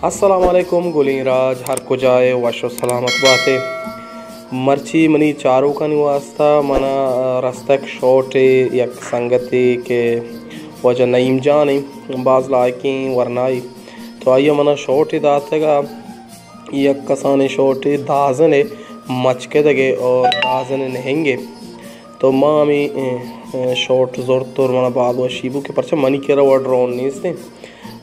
अस्सलामुअलैकुम गुली राज हर को जाए वशो सलामत बाते मर्ची मनी चारों का निवास्ता मना रस्तक शोटे यक संगति के वजह नईम जानी बाज लायकी वरनाई तो आइए मना शोटे दातेगा यक कसाने शोटे दाजने मचके दगे और दाजने नहेंगे तो मामी शॉट जोर तोर मना बाद व शीबू के परचे मनी के रवा ड्रोन नीस्ते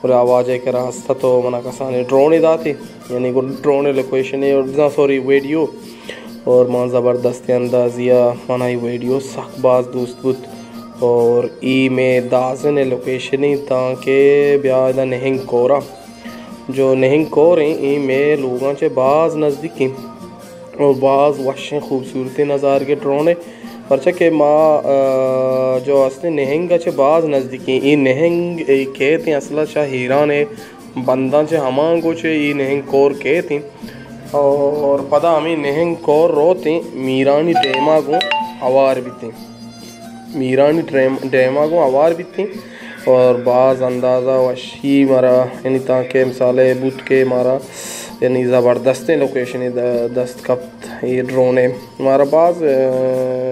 और आवाज़ के रास्ता तो मना कसाने ड्रोन दाती यानी को ड्रोन लोकेशन और सॉरी वीडियो और मां ज़बरदस्त अंदाजिया मनाई वीडियो सखबाज दोस्त बुत और ई में दाजन लोकेशन ताकि ब्यादा नहिंग कोरा जो नहिंग कोर ई में लोगों से बाज नज़दीकी और बाज वश खूबसूरती नज़ार के ड्रोन है परचा के माँ जो असली नहंग चे बाज नज़दीकी ई नहंग कहते असला शाह हीरान है बंदा चे हमांगो चे ई नहंग कोर कहती और पता हमें नहंग कोर रोती मीरानी डेमा को आवार बीती मीरानी डेमा को आवार बीती और बाज अंदाज़ा वशी मारा यानी ताकि मिसाले बुत के मारा यानी ज़बरदस्त लोकेशन दस्त कप्त ये ड्रोन है हमारा बाज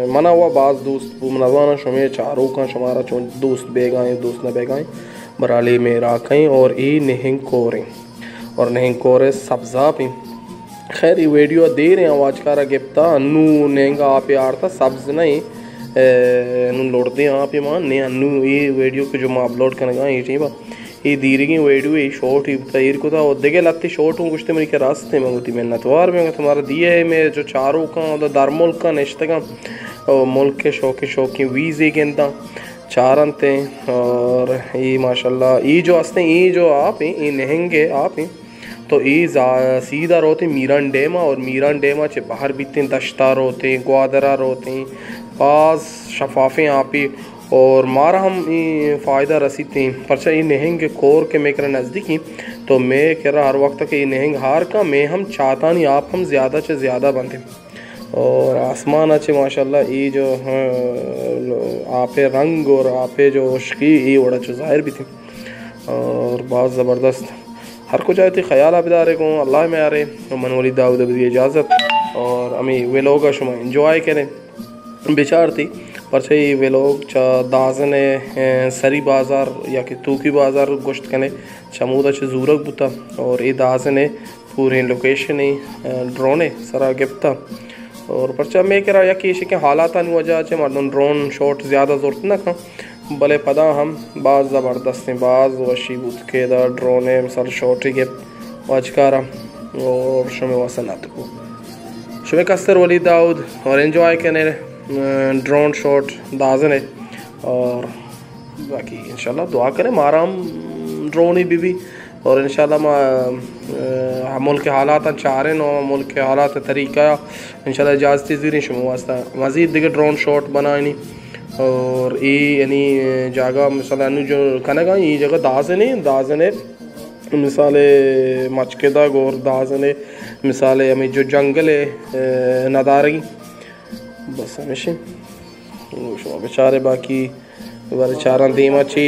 मना हुआ बाज दोस्त मनवाना शुमे चारों का शुमारा दोस्त बेगाएँ दोस्त न बेगाएँ बराली में राखें और ये नहंग कोरें और नहंग कोरे सब्ज़ा भी खैर ये वीडियो दे रहे हैं आवाज़ का गिफ्ता अन्नू नहंगा आप यार था सब्ज़ नहीं नू लोड़ते हैं आप मान ने अन्नू ये वीडियो को जो मैं अपलोड करना ये ठीक ये दीरगी वीडियो ये शॉर्ट ही तैर को था और देखे लगती शॉर्ट हूँ कुछ मेरे के रास्ते में होती मेहनत वार में तुम्हारा दिए है मैं जो चारों का दर मुल्क का निश्त का मुल्क के शौकी वीज़े के अंदा चार अंते और ये माशाल्लाह ये जो हंसते ये जो आप हैं ये नहंगे आप हैं तो ये सीधा रोते मीरान डेमा और मीरान डेमा चे बाहर बीते दश्ता रोते ग्वादरा रोते पास शफाफे आप ही और मारा हम ये फ़ायदा रसी थी परचा ये नहंग कोर के मैं कह रहा नज़दीकी तो मैं कह रहा हर वक्त के ये नहंग हार का मैं हम चाहता नहीं आप हम ज़्यादा से ज़्यादा बनते और आसमान अच्छे माशाल्लाह ये जो आपे रंग और आपे जो उश्की ये बड़ा जो ज़ाहिर भी थी और बहुत ज़बरदस्त हर कुछ आए थे ख्याल आबिदारे को अल्लाह में आ रहे मनोली दाऊद अभी इजाज़त और हमें वे लोग शुमा इंजॉय करें बेचार थी पर से वे लोग दाजन सरी बाज़ार या कि तूकी बाज़ार गोश्त कने चमूदा च जूरक बुता और ये दाजन पूरे लोकेशन ड्रोन सरा गिफ्ता और परचा मैं कह रहा या कि के हालात वजह से मर्दन ड्रोन शॉट ज़्यादा ज़रूरत ना खा भले पदा हम बाज़ ज़बरदस्त बाज़ वशी बुत के ड्रोन मिसाल शॉट ही गिफ्ट वजकारा और शुमे वसनात को शुमे कस्तर वली दाऊद और एंजॉय करने ड्रोन शॉट दाजन है और बाकी इंशाल्लाह दुआ करें मारा हम ड्रोन ही भी और इंशाल्लाह मुल्क के हालात चाह रहे हैं मुल्क के हालात तरीका इंशाल्लाह इजाज़त ज़ीरी शुरू वास्ता मज़ीद दिखे ड्रोन शॉट बनानी और ये यानी जगह मिसाल जो कनेगा ये जगह दाजन है मिसाल मचकेदा गोर दाजन है मिसाल हमें जो जंगल है नदारगी बस हमेशा बेचारे बाकी चारा दीमा ची